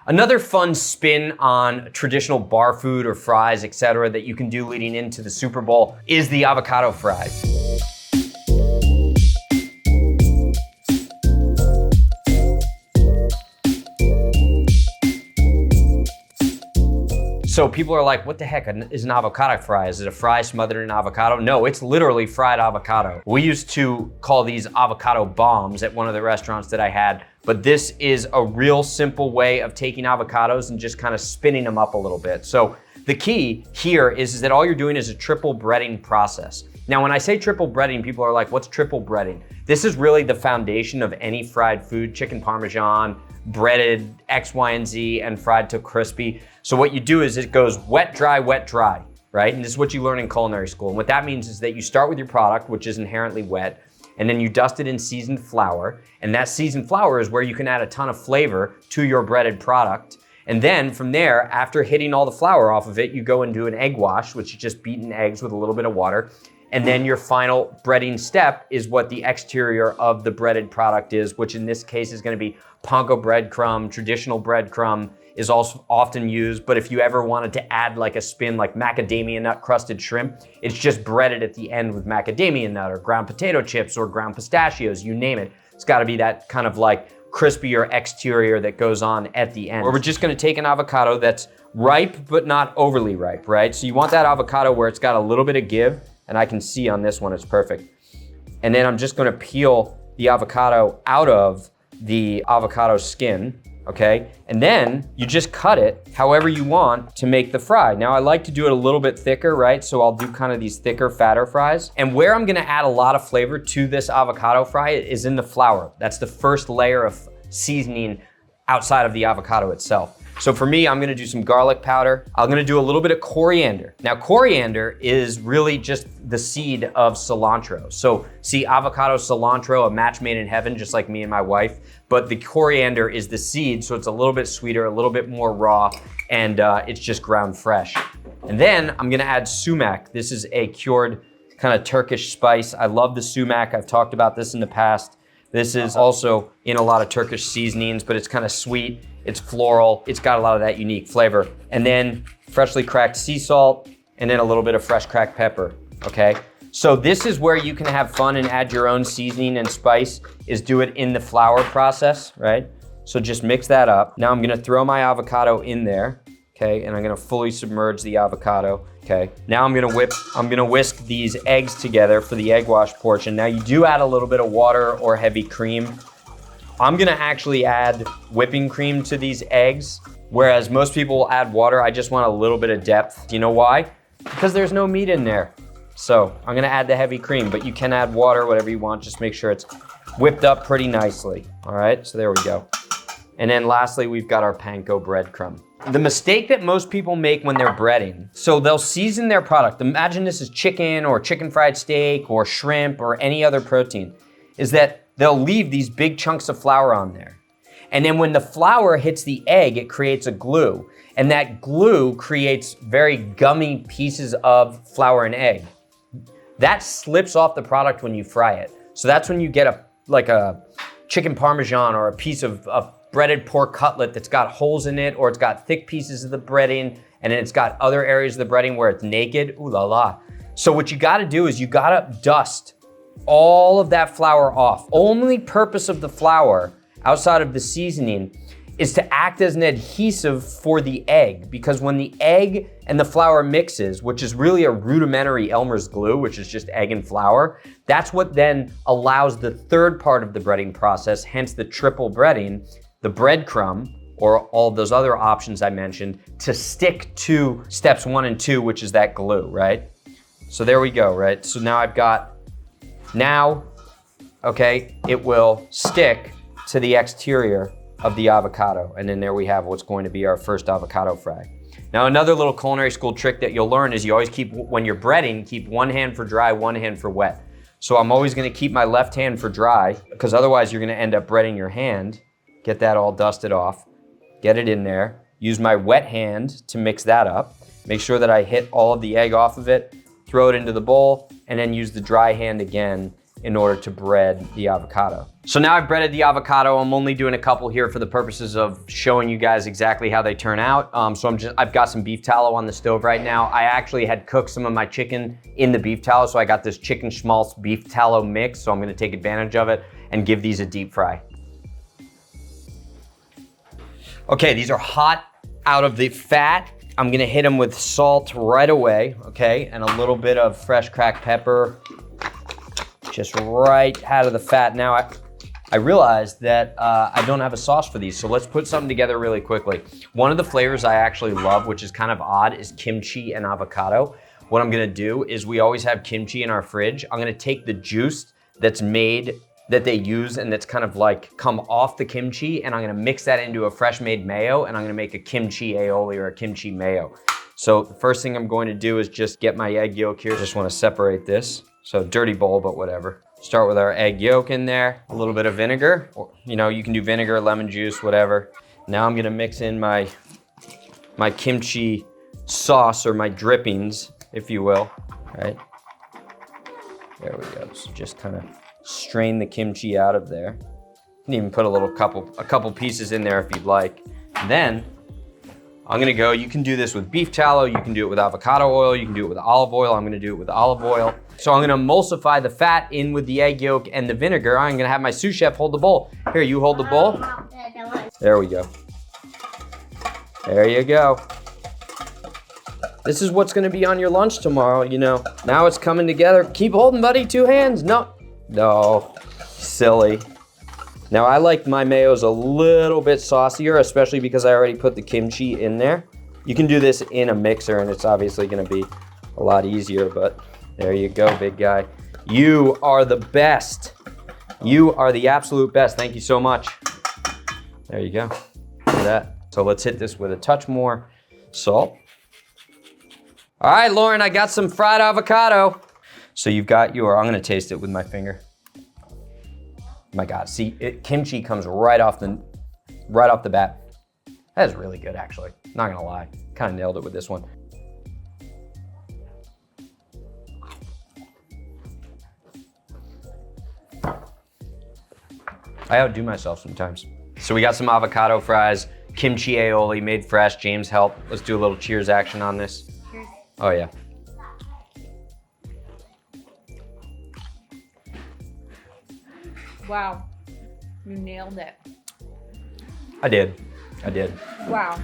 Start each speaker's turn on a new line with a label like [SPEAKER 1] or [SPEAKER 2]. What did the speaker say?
[SPEAKER 1] Another fun spin on traditional bar food or fries, etc., that you can do leading into the Super Bowl is the avocado fry. So people are like, what the heck is an avocado fry? Is it a fry smothered in avocado? No, it's literally fried avocado. We used to call these avocado bombs at one of the restaurants that I had, but this is a real simple way of taking avocados and just kind of spinning them up a little bit. So the key here is that all you're doing is a triple breading process. Now, when I say triple breading, people are like, what's triple breading? This is really the foundation of any fried food, chicken Parmesan, breaded X, Y, and Z, and fried till crispy. So what you do is it goes wet, dry, right? And this is what you learn in culinary school. And what that means is that you start with your product, which is inherently wet, and then you dust it in seasoned flour. And that seasoned flour is where you can add a ton of flavor to your breaded product. And then from there, after hitting all the flour off of it, you go and do an egg wash, which is just beaten eggs with a little bit of water. And then your final breading step is what the exterior of the breaded product is, which in this case is gonna be panko breadcrumb. Traditional breadcrumb is also often used, but if you ever wanted to add like a spin like macadamia nut crusted shrimp, it's just breaded at the end with macadamia nut or ground potato chips or ground pistachios, you name it. It's gotta be that kind of like crispier exterior that goes on at the end. Or we're just gonna take an avocado that's ripe, but not overly ripe, right? So you want that avocado where it's got a little bit of give, and I can see on this one, it's perfect. And then I'm just gonna peel the avocado out of the avocado skin, okay? And then you just cut it however you want to make the fry. Now I like to do it a little bit thicker, right? So I'll do kind of these thicker, fatter fries. And where I'm gonna add a lot of flavor to this avocado fry is in the flour. That's the first layer of seasoning outside of the avocado itself. So for me, I'm gonna do some garlic powder. I'm gonna do a little bit of coriander. Now, coriander is really just the seed of cilantro. So see, avocado, cilantro, a match made in heaven, just like me and my wife. But the coriander is the seed, so it's a little bit sweeter, a little bit more raw, and it's just ground fresh. And then I'm gonna add sumac. This is a cured kind of Turkish spice. I love the sumac. I've talked about this in the past. This is also in a lot of Turkish seasonings, but it's kind of sweet. It's floral, it's got a lot of that unique flavor. And then freshly cracked sea salt, and then a little bit of fresh cracked pepper, okay? So this is where you can have fun and add your own seasoning and spice, is do it in the flour process, right? So just mix that up. Now I'm gonna throw my avocado in there, okay? And I'm gonna fully submerge the avocado, okay? Now I'm gonna whisk these eggs together for the egg wash portion. Now you do add a little bit of water or heavy cream. I'm gonna actually add whipping cream to these eggs, whereas most people will add water. I just want a little bit of depth. Do you know why? Because there's no meat in there. So I'm gonna add the heavy cream, but you can add water, whatever you want. Just make sure it's whipped up pretty nicely. All right, so there we go. And then lastly, we've got our panko breadcrumb. The mistake that most people make when they're breading, so they'll season their product. Imagine this is chicken or chicken fried steak or shrimp or any other protein, is that they'll leave these big chunks of flour on there. And then when the flour hits the egg, it creates a glue. And that glue creates very gummy pieces of flour and egg. That slips off the product when you fry it. So that's when you get a chicken Parmesan or a piece of breaded pork cutlet that's got holes in it, or it's got thick pieces of the breading, and then it's got other areas of the breading where it's naked. Ooh la la. So what you gotta do is you gotta dust all of that flour off. Only purpose of the flour outside of the seasoning is to act as an adhesive for the egg, because when the egg and the flour mixes, which is really a rudimentary Elmer's glue, which is just egg and flour, that's what then allows the third part of the breading process, hence the triple breading, the breadcrumb, or all those other options I mentioned, to stick to steps 1 and 2, which is that glue, right? So there we go, right? So now I've got, okay, it will stick to the exterior of the avocado. And then there we have what's going to be our first avocado fry. Now, another little culinary school trick that you'll learn is you always keep, when you're breading, keep one hand for dry, one hand for wet. So I'm always gonna keep my left hand for dry, because otherwise you're gonna end up breading your hand. Get that all dusted off, get it in there. Use my wet hand to mix that up. Make sure that I hit all of the egg off of it, throw it into the bowl, and then use the dry hand again in order to bread the avocado. So now I've breaded the avocado. I'm only doing a couple here for the purposes of showing you guys exactly how they turn out. I've got some beef tallow on the stove right now. I actually had cooked some of my chicken in the beef tallow, so I got this chicken schmaltz beef tallow mix, so I'm gonna take advantage of it and give these a deep fry. Okay, these are hot out of the fat. I'm gonna hit them with salt right away, okay? And a little bit of fresh cracked pepper, just right out of the fat. Now, I realized that I don't have a sauce for these, so let's put something together really quickly. One of the flavors I actually love, which is kind of odd, is kimchi and avocado. What I'm gonna do is we always have kimchi in our fridge. I'm gonna take the juice that's made, that they use and that's kind of like come off the kimchi, and I'm gonna mix that into a fresh made mayo, and I'm gonna make a kimchi aioli or a kimchi mayo. So the first thing I'm going to do is just get my egg yolk here. Just wanna separate this. So dirty bowl, but whatever. Start with our egg yolk in there, a little bit of vinegar, or you can do vinegar, lemon juice, whatever. Now I'm gonna mix in my kimchi sauce, or my drippings, if you will, right? There we go, so just kind of strain the kimchi out of there. You can even put a couple pieces in there if you'd like. Then I'm gonna go, you can do this with beef tallow, you can do it with avocado oil, you can do it with olive oil. I'm gonna do it with olive oil. So I'm gonna emulsify the fat in with the egg yolk and the vinegar. I'm gonna have my sous chef hold the bowl. Here, you hold the bowl. There we go. There you go. This is what's gonna be on your lunch tomorrow, Now it's coming together. Keep holding, buddy, 2 hands. No, silly. Now I like my mayos a little bit saucier, especially because I already put the kimchi in there. You can do this in a mixer and it's obviously gonna be a lot easier, but there you go, big guy. You are the best. You are the absolute best. Thank you so much. There you go, look at that. So let's hit this with a touch more salt. All right, Lauren, I got some fried avocado. So you've got I'm gonna taste it with my finger. My God, see, kimchi comes right off the bat. That is really good, actually. Not gonna lie, kind of nailed it with this one. I outdo myself sometimes. So we got some avocado fries, kimchi aioli made fresh. James helped. Let's do a little cheers action on this. Cheers. Oh yeah.
[SPEAKER 2] Wow, you nailed it.
[SPEAKER 1] I did.
[SPEAKER 2] Wow.